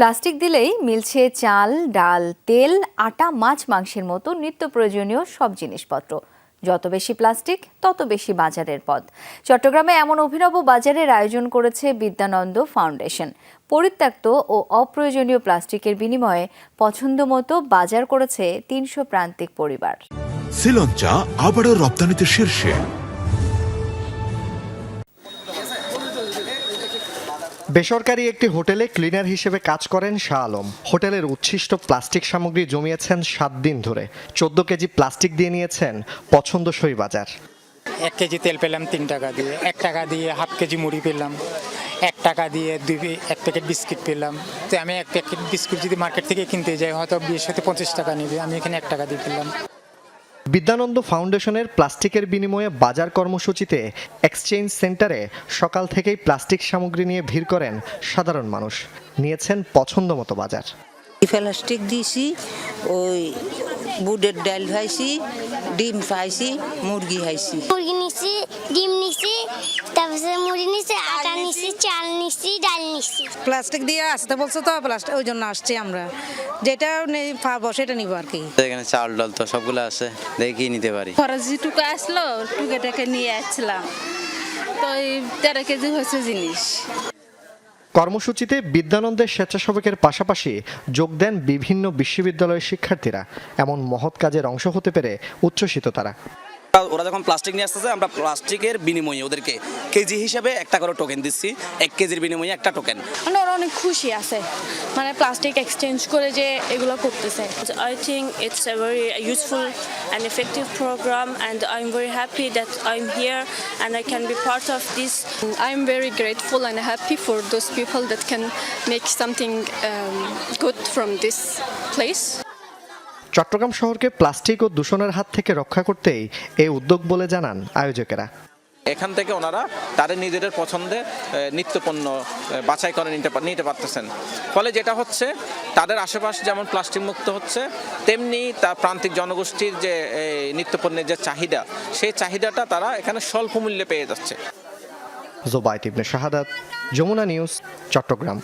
Plastic দিলেই মিলছে চাল, ডাল, তেল, আটা, মাছ, মাংসের মতো নিত্য প্রয়োজনীয় সব জিনিসপত্র। যত বেশি প্লাস্টিক তত বেশি বাজারের পথ। চট্টগ্রামে এমন অভিনব বাজারের আয়োজন করেছে বিদ্যানন্দ ফাউন্ডেশন। পরিত্যক্ত ও অপ্রয়োজনীয় প্লাস্টিকের বিনিময়ে পছন্দমতো বাজার করেছে ৩০০ প্রান্তিক পরিবার। শ্রীলঙ্কা আবারও রপ্তানিতে শীর্ষে। বেসরকারি একটি হোটেলে ক্লিনার হিসেবে কাজ করেন শাহ আলম। হোটেলের উচ্ছিষ্ট প্লাস্টিক সামগ্রী জমিয়েছেন 7 দিন ধরে। 14 কেজি প্লাস্টিক দিয়ে নিয়েছেন পছন্দসই বাজার। 1 কেজি তেল পেলাম 3 টাকা দিয়ে, 1 টাকা দিয়ে হাফ কেজি মুড়ি পেলাম, 1 টাকা দিয়ে 1 প্যাকেট বিস্কিট পেলাম। তো আমি 1 প্যাকেট বিস্কুট যদি মার্কেট থেকে কিনতে যাই হয়তো 20-50 টাকা নেবে, আমি এখানে 1 টাকা দিয়ে পেলাম। বিদ্যানন্দ ফাউন্ডেশনের প্লাস্টিকের বিনিময়ে বাজার কর্মসূচিতে এক্সচেঞ্জ সেন্টারে সকাল থেকেই প্লাস্টিক সামগ্রী নিয়ে ভিড় করেন সাধারণ মানুষ। নিয়েছেন পছন্দমতো বাজার। প্লাস্টিক দিয়েছি, ওই বুটের ডাল খাইছি, ডিম খাইছি, মুরগি খাইছি। মুরগি নিছি, ডিম নিছি, তারপরে মুড়ি নিছি, আটা নিছি, চাল নিছি, ডাল নিছি। প্লাস্টিক দিয়ে আসতে বলছে তো প্লাস্টিক, ওই জন্য আসছি আমরা। যেটা পাবো সেটা নিব আর কি। এখানে চাল ডাল তো সবগুলো আছে, দেখি নিতে পারি। খরচ যেটুকু আসলো টুকেটাকে নিয়ে আসছিলাম, তো এই 13 কেজি হয়েছে জিনিস। কর্মসূচিতে বিদ্যানন্দের স্বেচ্ছাসেবকের পাশাপাশি যোগ দেন বিভিন্ন বিশ্ববিদ্যালয়ের শিক্ষার্থীরা। এমন মহৎ কাজের অংশ হতে পেরে উচ্ছ্বসিত তারা। ওরা যখন প্লাস্টিক নিয়ে আসতেছে, আমরা প্লাস্টিকের বিনিময়ে ওদেরকে কেজি হিসাবে 1 টাকা করে টোকেন দিচ্ছি। 1 কেজির বিনিময়ে 1টা টোকেন। ওরা অনেক খুশি আছে, মানে প্লাস্টিক এক্সচেঞ্জ করে যে এগুলো করতেছে। I think it's a very useful and effective program, and I'm very happy that I'm here and I can be part of this. I'm very grateful and happy for those people that can make something good from this place. Chittagong শহরকে plastic ও দূষণের হাত থেকে রক্ষা করতেই এই উদ্যোগ বলে জানান আয়োজকেরা। এখান থেকে ওনারা তাদের নিজেদের পছন্দে নিত্যপণ্য বাছাই করে নিতে পারতেছেন। ফলে যেটা হচ্ছে, তাদের আশেপাশ যেমন প্লাস্টিক মুক্ত হচ্ছে, তেমনি তার প্রান্তিক জনগোষ্ঠীর যে নিত্যপণ্যের যে চাহিদা, সেই চাহিদাটা তারা এখানে স্বল্প মূল্যে পেয়ে যাচ্ছে। জোবায়েত ইবনে শাহাদাত, যমুনা নিউজ, চট্টগ্রাম।